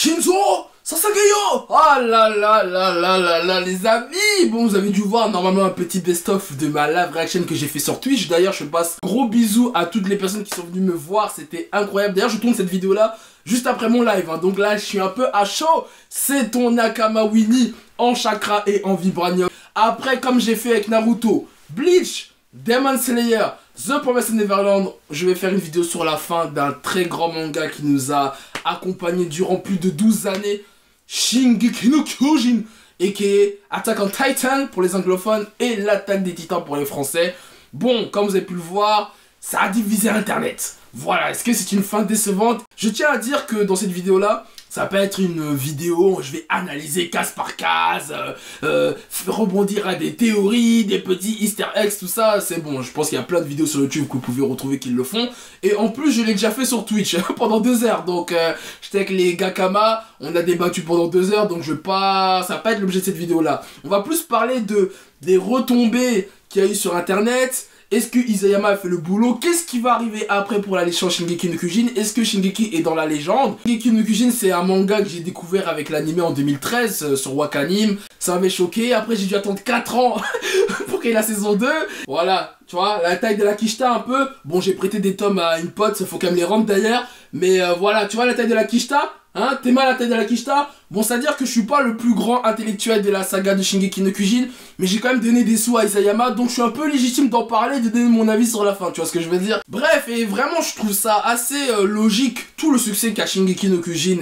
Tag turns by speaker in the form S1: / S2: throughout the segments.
S1: Shinzo Sasageyo. Ah là là là là là là les amis. Bon, vous avez dû voir normalement un petit best-of de ma live reaction que j'ai fait sur Twitch. D'ailleurs, je passe gros bisous à toutes les personnes qui sont venues me voir. C'était incroyable. D'ailleurs, je tourne cette vidéo là juste après mon live, hein. Donc là, je suis un peu à chaud. C'est ton Nakama Winnie en chakra et en vibranium. Après, comme j'ai fait avec Naruto, Bleach, Demon Slayer, The Promised Neverland, je vais faire une vidéo sur la fin d'un très grand manga qui nous a accompagnés durant plus de 12 années, Shingeki no Kyojin, a.k.a. Attack on Titan pour les anglophones et l'attaque des titans pour les français. Bon, comme vous avez pu le voir, ça a divisé internet. Voilà, est-ce que c'est une fin décevante? Je tiens à dire que dans cette vidéo-là, ça va pas être une vidéo où je vais analyser case par case, rebondir à des théories, des petits easter eggs, tout ça. C'est bon, je pense qu'il y a plein de vidéos sur YouTube que vous pouvez retrouver qui le font. Et en plus, je l'ai déjà fait sur Twitch pendant 2 heures. Donc, j'étais avec les Gakama, on a débattu pendant 2 heures. Donc, ça va pas être l'objet de cette vidéo-là. On va plus parler des retombées qu'il y a eu sur Internet. Est-ce que Isayama a fait le boulot? Qu'est-ce qui va arriver après pour la légende Shingeki no Kyojin? Est-ce que Shingeki est dans la légende? Shingeki no Kyojin, c'est un manga que j'ai découvert avec l'anime en 2013 sur Wakanim. Ça m'avait choqué. Après, j'ai dû attendre 4 ans pour qu'il y ait la saison 2. Voilà, tu vois, la taille de la Kishta un peu. Bon, j'ai prêté des tomes à une pote, faut qu'elle me les rende d'ailleurs. Mais voilà, tu vois la taille de la Kishta? Hein, t'es mal à la taille de la Kishta? Bon, c'est-à-dire que je suis pas le plus grand intellectuel de la saga de Shingeki no Kyojin, mais j'ai quand même donné des sous à Isayama, donc je suis un peu légitime d'en parler, de donner mon avis sur la fin, tu vois ce que je veux dire? Bref, et vraiment je trouve ça assez logique, tout le succès qu'a Shingeki no Kyojin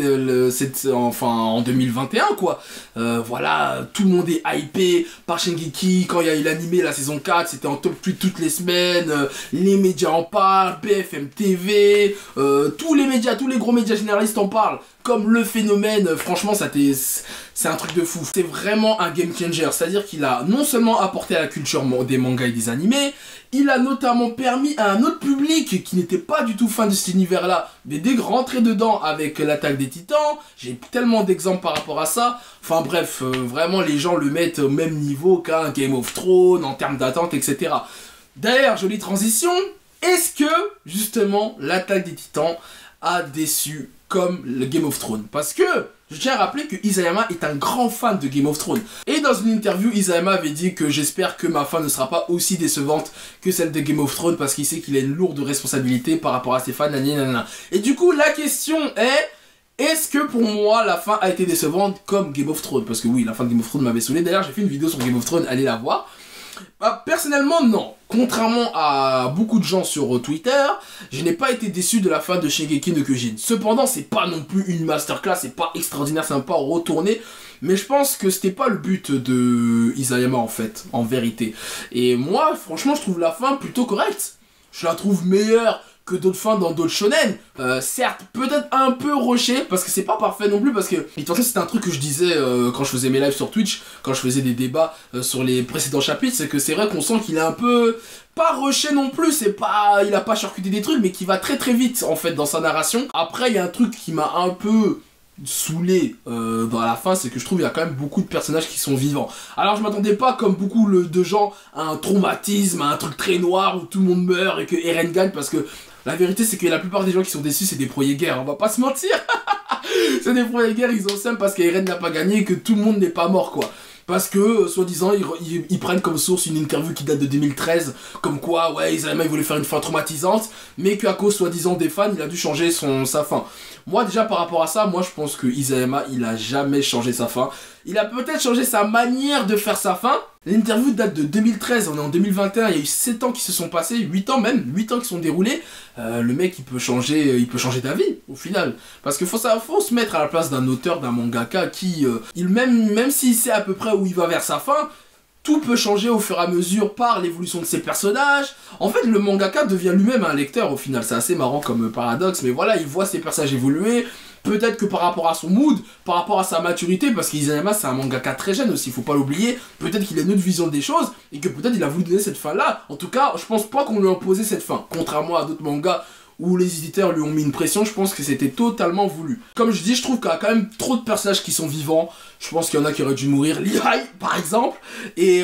S1: en 2021 quoi. Voilà, tout le monde est hypé par Shingeki, quand il y a eu l'animé, la saison 4, c'était en top tweet toutes les semaines, les médias en parlent, BFM TV, tous les médias, tous les gros médias généralistes en parlent. Comme le phénomène, franchement, c'est un truc de fou. C'est vraiment un game changer. C'est-à-dire qu'il a non seulement apporté à la culture des mangas et des animés, il a notamment permis à un autre public qui n'était pas du tout fan de cet univers-là, mais de rentrer dedans avec l'attaque des titans. J'ai tellement d'exemples par rapport à ça. Enfin bref, vraiment les gens le mettent au même niveau qu'un Game of Thrones en termes d'attente, etc. D'ailleurs, jolie transition. Est-ce que, justement, l'attaque des titans a déçu comme le Game of Thrones? Parce que je tiens à rappeler que Isayama est un grand fan de Game of Thrones. Et dans une interview, Isayama avait dit que j'espère que ma fin ne sera pas aussi décevante que celle de Game of Thrones parce qu'il sait qu'il a une lourde responsabilité par rapport à ses fans. Nanana. Et du coup, la question est-ce que pour moi la fin a été décevante comme Game of Thrones? Parce que oui, la fin de Game of Thrones m'avait saoulé. D'ailleurs, j'ai fait une vidéo sur Game of Thrones, allez la voir. Bah, personnellement, non. Contrairement à beaucoup de gens sur Twitter, je n'ai pas été déçu de la fin de Shingeki no Kyojin. Cependant, c'est pas non plus une masterclass, c'est pas extraordinaire, c'est pas retourné. Mais je pense que c'était pas le but de Isayama en fait, en vérité. Et moi, franchement, je trouve la fin plutôt correcte. Je la trouve meilleure que d'autres fins dans d'autres shonen. Certes, peut-être un peu rushé, parce que c'est pas parfait non plus, parce que... Et de toute façon, c'était un truc que je disais quand je faisais mes lives sur Twitch, quand je faisais des débats sur les précédents chapitres, c'est que c'est vrai qu'on sent qu'il est un peu... Pas rushé non plus, c'est pas... Il a pas charcuté des trucs, mais qui va très très vite, en fait, dans sa narration. Après, il y a un truc qui m'a un peu saoulé dans la fin, c'est que je trouve qu'il y a quand même beaucoup de personnages qui sont vivants. Alors je m'attendais pas comme beaucoup de gens à un traumatisme, à un truc très noir où tout le monde meurt et que Eren gagne, parce que la vérité c'est que la plupart des gens qui sont déçus c'est des pro-Jäger, on va pas se mentir. C'est des pro-Jäger, ils ont seum parce qu'Eren n'a pas gagné et que tout le monde n'est pas mort quoi. Parce que, soi-disant, ils prennent comme source une interview qui date de 2013, comme quoi, ouais, Isayama, il voulait faire une fin traumatisante, mais qu'à cause, soi-disant, des fans, il a dû changer sa fin. Moi, déjà, par rapport à ça, moi, je pense que Isayama, il a jamais changé sa fin. Il a peut-être changé sa manière de faire sa fin. L'interview date de 2013, on est en 2021, il y a eu 7 ans qui se sont passés, 8 ans même, 8 ans qui sont déroulés. Le mec, il peut changer d'avis, au final. Parce qu'il faut se mettre à la place d'un auteur, d'un mangaka qui, même s'il sait à peu près où il va vers sa fin, tout peut changer au fur et à mesure par l'évolution de ses personnages. En fait, le mangaka devient lui-même un lecteur au final. C'est assez marrant comme paradoxe, mais voilà, il voit ses personnages évoluer. Peut-être que par rapport à son mood, par rapport à sa maturité, parce qu'Isayama c'est un mangaka très jeune aussi, faut pas l'oublier, peut-être qu'il a une autre vision des choses, et que peut-être il a voulu donner cette fin-là. En tout cas, je pense pas qu'on lui a imposé cette fin, contrairement à d'autres mangas ou les éditeurs lui ont mis une pression, je pense que c'était totalement voulu. Comme je dis, je trouve qu'il y a quand même trop de personnages qui sont vivants. Je pense qu'il y en a qui auraient dû mourir, Lehigh par exemple, et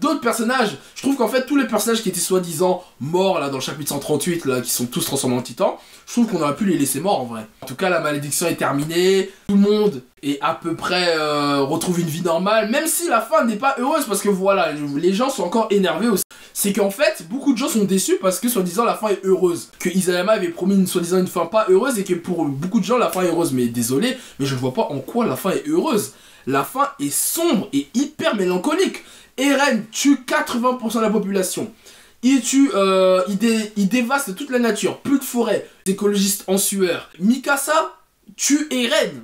S1: d'autres personnages. Je trouve qu'en fait tous les personnages qui étaient soi-disant morts là dans le chapitre 138 là, qui sont tous transformés en titans, je trouve qu'on aurait pu les laisser morts en vrai. En tout cas la malédiction est terminée, tout le monde est à peu près retrouve une vie normale, même si la fin n'est pas heureuse parce que voilà, les gens sont encore énervés aussi. C'est qu'en fait, beaucoup de gens sont déçus parce que soi-disant la fin est heureuse. Que Isayama avait promis soi-disant une fin pas heureuse et que pour beaucoup de gens la fin est heureuse. Mais désolé, mais je ne vois pas en quoi la fin est heureuse. La fin est sombre et hyper mélancolique. Eren tue 80% de la population. Il dévaste toute la nature, plus de forêt, écologistes en sueur. Mikasa tue Eren.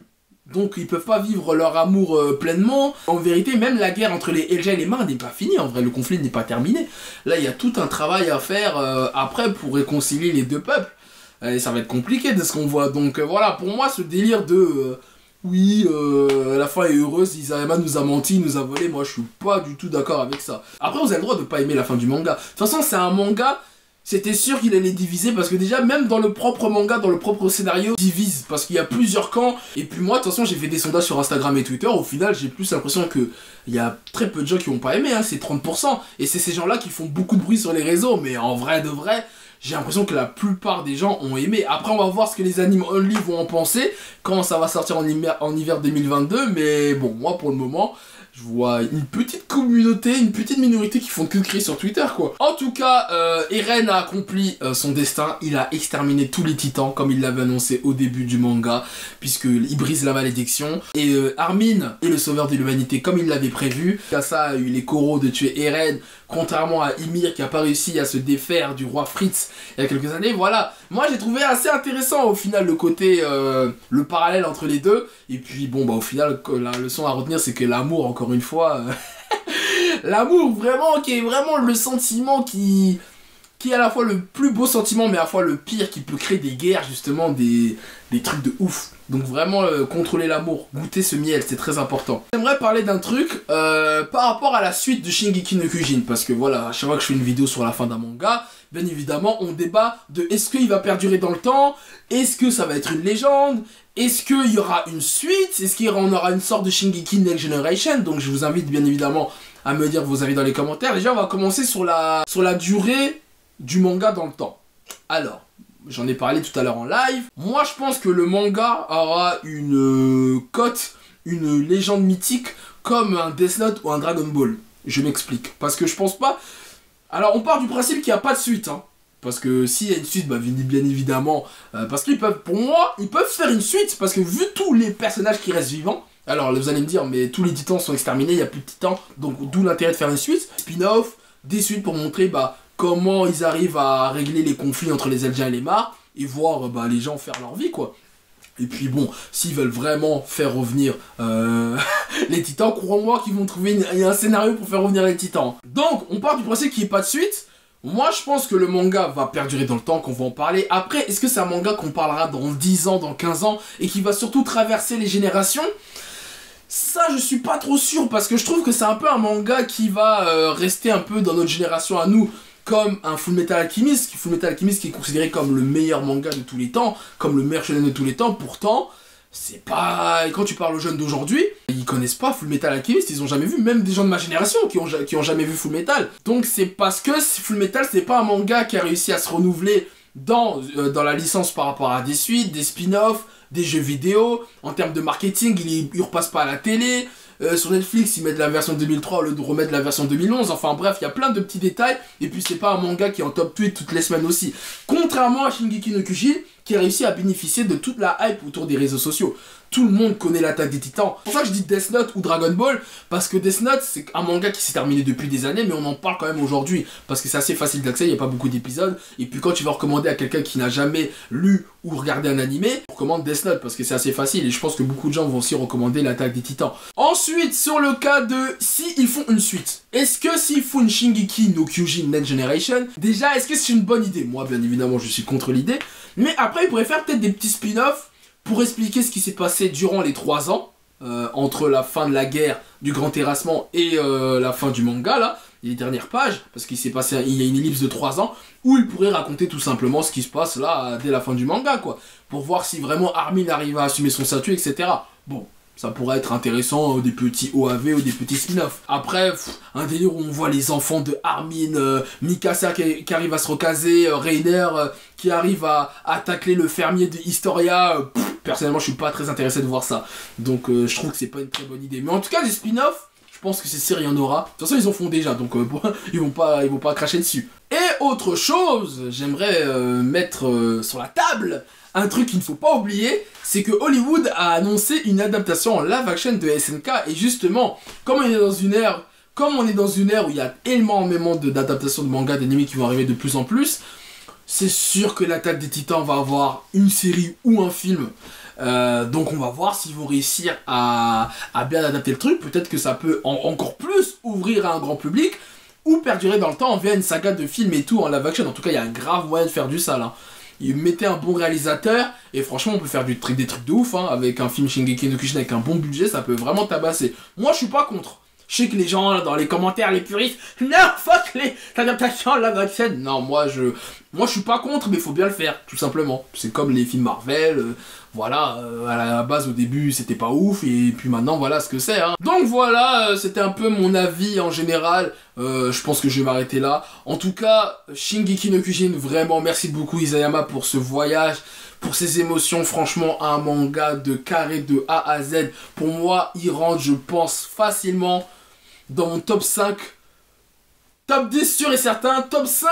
S1: Donc ils peuvent pas vivre leur amour pleinement. En vérité, même la guerre entre les Elja et les Mars n'est pas finie. En vrai, le conflit n'est pas terminé. Là, il y a tout un travail à faire après pour réconcilier les deux peuples. Et ça va être compliqué de ce qu'on voit. Donc voilà, pour moi, ce délire de... oui, la fin est heureuse, Isayama nous a menti, il nous a volé. Moi, je suis pas du tout d'accord avec ça. Après, vous avez le droit de pas aimer la fin du manga. De toute façon, c'est un manga... C'était sûr qu'il allait diviser parce que déjà même dans le propre manga, dans le propre scénario, il divise parce qu'il y a plusieurs camps. Et puis moi de toute façon j'ai fait des sondages sur Instagram et Twitter, au final j'ai plus l'impression que il y a très peu de gens qui n'ont pas aimé, hein, c'est 30%. Et c'est ces gens-là qui font beaucoup de bruit sur les réseaux, mais en vrai de vrai, j'ai l'impression que la plupart des gens ont aimé. Après on va voir ce que les animes only vont en penser quand ça va sortir en hiver 2022, mais bon moi pour le moment... je vois une petite communauté, une petite minorité qui font que crier sur Twitter quoi. En tout cas, Eren a accompli son destin, il a exterminé tous les titans comme il l'avait annoncé au début du manga, puisqu'il brise la malédiction. Et Armin est le sauveur de l'humanité comme il l'avait prévu. Kasa a eu les coraux de tuer Eren, contrairement à Ymir qui a pas réussi à se défaire du roi Fritz il y a quelques années. Voilà, moi j'ai trouvé assez intéressant au final le côté, le parallèle entre les deux. Et puis bon bah au final la leçon à retenir c'est que l'amour encore une fois, l'amour vraiment qui est vraiment le sentiment qui est à la fois le plus beau sentiment mais à la fois le pire, qui peut créer des guerres justement, des trucs de ouf. Donc vraiment contrôler l'amour, goûter ce miel, c'est très important. J'aimerais parler d'un truc par rapport à la suite de Shingeki no Kyojin, parce que voilà, à chaque fois que je fais une vidéo sur la fin d'un manga, bien évidemment on débat de est-ce qu'il va perdurer dans le temps, est-ce que ça va être une légende, est-ce qu'il y aura une suite, est-ce qu'on aura une sorte de Shingeki Next Generation. Donc je vous invite bien évidemment à me dire vos avis dans les commentaires. Déjà on va commencer sur la durée du manga dans le temps. Alors, j'en ai parlé tout à l'heure en live. Moi, je pense que le manga aura une cote, une légende mythique comme un Death Note ou un Dragon Ball. Je m'explique. Parce que je pense pas... Alors, on part du principe qu'il n'y a pas de suite, hein. Parce que s'il y a une suite, bah, bien évidemment... parce qu'ils peuvent, pour moi, ils peuvent faire une suite. Parce que vu tous les personnages qui restent vivants... Alors, vous allez me dire, mais tous les titans sont exterminés, il n'y a plus de titans. Donc, d'où l'intérêt de faire une suite. Spin-off, des suites pour montrer, bah... comment ils arrivent à régler les conflits entre les Eldiens et les Mars, et voir bah, les gens faire leur vie, quoi. Et puis bon, s'ils veulent vraiment faire revenir les titans, crois-moi qu'ils vont trouver un scénario pour faire revenir les titans. Donc, on part du principe qu'il n'y ait pas de suite. Moi, je pense que le manga va perdurer dans le temps, qu'on va en parler. Après, est-ce que c'est un manga qu'on parlera dans 10 ans, dans 15 ans, et qui va surtout traverser les générations ? Ça, je suis pas trop sûr, parce que je trouve que c'est un peu un manga qui va rester un peu dans notre génération à nous, comme un Fullmetal Alchemist qui est considéré comme le meilleur manga de tous les temps, comme le meilleur shonen de tous les temps. Pourtant, c'est pas... Quand tu parles aux jeunes d'aujourd'hui, ils connaissent pas Fullmetal Alchemist, ils ont jamais vu, même des gens de ma génération qui ont jamais vu Fullmetal. Donc c'est parce que Fullmetal, c'est pas un manga qui a réussi à se renouveler dans la licence par rapport à des suites, des spin-offs, des jeux vidéo. En termes de marketing, il repasse pas à la télé. Sur Netflix, ils mettent la version 2003 au lieu de remettre la version 2011. Enfin bref, il y a plein de petits détails. Et puis c'est pas un manga qui est en top tweet toutes les semaines aussi. Contrairement à Shingeki no Kyojin, qui a réussi à bénéficier de toute la hype autour des réseaux sociaux. Tout le monde connaît l'attaque des titans. C'est pour ça que je dis Death Note ou Dragon Ball, parce que Death Note, c'est un manga qui s'est terminé depuis des années, mais on en parle quand même aujourd'hui, parce que c'est assez facile d'accès, il n'y a pas beaucoup d'épisodes. Et puis quand tu vas recommander à quelqu'un qui n'a jamais lu ou regardé un animé, on recommande Death Note, parce que c'est assez facile, et je pense que beaucoup de gens vont aussi recommander l'attaque des titans. Ensuite, sur le cas de si ils font une suite, est-ce que s'ils font une Shingeki no Kyojin Next Generation, déjà, est-ce que c'est une bonne idée? Moi, bien évidemment, je suis contre l'idée, mais après, ils pourraient faire peut-être des petits spin-offs pour expliquer ce qui s'est passé durant les 3 ans, entre la fin de la guerre du grand terrassement et la fin du manga, là. les dernières pages, parce qu'il s'est passé, il y a une ellipse de 3 ans, où il pourrait raconter tout simplement ce qui se passe là, dès la fin du manga, quoi. Pour voir si vraiment Armin arrive à assumer son statut, etc. Bon, ça pourrait être intéressant, des petits OAV ou des petits spin-off. Après, un délire où on voit les enfants de Armin, Mikasa qui arrive à se recaser, Reiner qui arrive à tacler le fermier de Historia. Personnellement, je suis pas très intéressé de voir ça. Donc, je trouve que c'est pas une très bonne idée. Mais en tout cas, des spin-offs, je pense que c'est sûr, il y en aura. De toute façon, ils en font déjà, donc ils vont pas cracher dessus. Et autre chose, j'aimerais mettre sur la table un truc qu'il ne faut pas oublier, c'est que Hollywood a annoncé une adaptation en live action de SNK. Et justement, comme on est dans une ère où il y a énormément d'adaptations de mangas, d'anime qui vont arriver de plus en plus, c'est sûr que l'Attaque des Titans va avoir une série ou un film. Donc on va voir s'ils vont réussir à bien adapter le truc. Peut-être que ça peut encore plus ouvrir à un grand public, ou perdurer dans le temps via une saga de films et tout en live action. En tout cas, il y a un grave moyen de faire du sale, hein. Ils mettaient un bon réalisateur, et franchement on peut faire des trucs de ouf, hein. Avec un film Shingeki no Kyojin avec un bon budget, ça peut vraiment tabasser. Moi je suis pas contre. Je sais que les gens là, dans les commentaires, les puristes, non, fuck les adaptations live action. Non, moi je suis pas contre, mais il faut bien le faire, tout simplement. C'est comme les films Marvel, voilà, à la base au début c'était pas ouf, et puis maintenant voilà ce que c'est, hein. Donc voilà, c'était un peu mon avis en général. Je pense que je vais m'arrêter là. En tout cas, Shingeki no Kyojin, vraiment merci beaucoup Isayama pour ce voyage, pour ces émotions. Franchement, un manga de carré de A à Z. Pour moi, il rentre, je pense, facilement dans mon top 5. Top 10 sûr et certain. Top 5,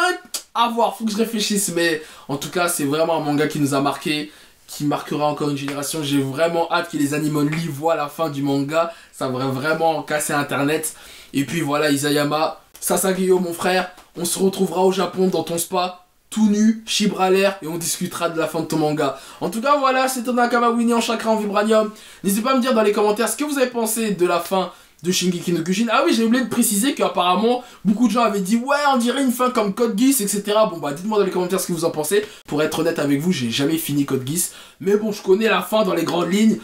S1: à voir, faut que je réfléchisse. Mais en tout cas, c'est vraiment un manga qui nous a marqué, qui marquera encore une génération. J'ai vraiment hâte que les Anime Only voient la fin du manga. Ça va vraiment casser internet. Et puis voilà, Isayama, Sasageyo mon frère, on se retrouvera au Japon dans ton spa, tout nu, chibre à l'air, et on discutera de la fin de ton manga. En tout cas voilà, c'était Nakama Winnie en chakra en vibranium. N'hésitez pas à me dire dans les commentaires ce que vous avez pensé de la fin de Shingeki no Kyojin. Ah oui, j'ai oublié de préciser qu'apparemment beaucoup de gens avaient dit ouais, on dirait une fin comme Code Geass, etc. Bon bah dites-moi dans les commentaires ce que vous en pensez. Pour être honnête avec vous, j'ai jamais fini Code Geass, mais bon, je connais la fin dans les grandes lignes.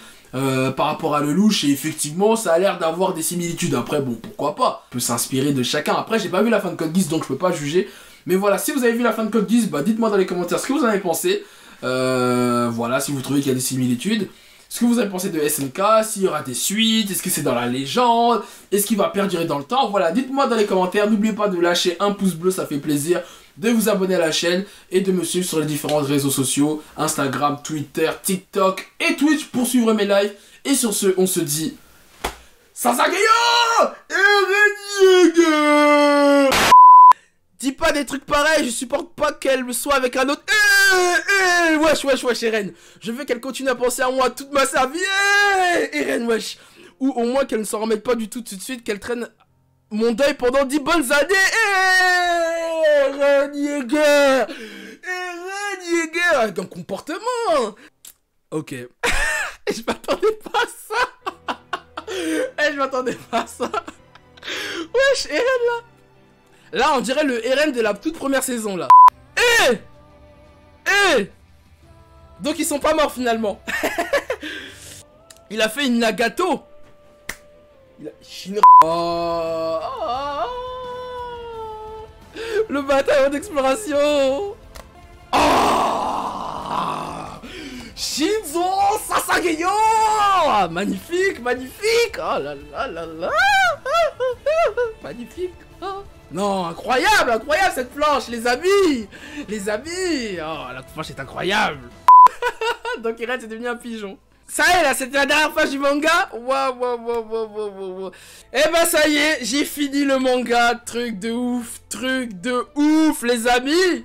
S1: Par rapport à Lelouch, et effectivement ça a l'air d'avoir des similitudes. Après bon, pourquoi pas, on peut s'inspirer de chacun. Après j'ai pas vu la fin de Code Geass, donc je peux pas juger. Mais voilà, si vous avez vu la fin de Code Geass, bah dites-moi dans les commentaires ce que vous en avez pensé. Voilà, si vous trouvez qu'il y a des similitudes, ce que vous avez pensé de SNK, s'il y aura des suites, est-ce que c'est dans la légende, est-ce qu'il va perdurer dans le temps. Voilà, dites-moi dans les commentaires. N'oubliez pas de lâcher un pouce bleu, ça fait plaisir, de vous abonner à la chaîne et de me suivre sur les différents réseaux sociaux, Instagram, Twitter, TikTok et Twitch pour suivre mes lives. Et sur ce, on se dit Sasageyo Eren. Dis pas des trucs pareils, je supporte pas qu'elle soit avec un autre. Wesh, Eren. Je veux qu'elle continue à penser à moi toute ma vie. Eren, wesh. Ou au moins qu'elle ne s'en remette pas du tout de suite, qu'elle traîne mon deuil pendant 10 bonnes années. Eren Yeager. Avec un comportement. Ok. Je m'attendais pas à ça. Je m'attendais pas à ça. Wesh, Eren là. Là, on dirait le Eren de la toute première saison, là. Donc, ils sont pas morts, finalement. Il a fait une Nagato. Il a... Le bataillon d'exploration. Shinzo Sasageyo. Magnifique. Oh là là là là. Magnifique. Non, incroyable cette planche, les amis. Oh, la planche est incroyable. Donc Eren c'est devenu un pigeon. Ça y est là, c'était la dernière page du manga. Waouh. Et bah ça y est, j'ai fini le manga. Truc de ouf, les amis.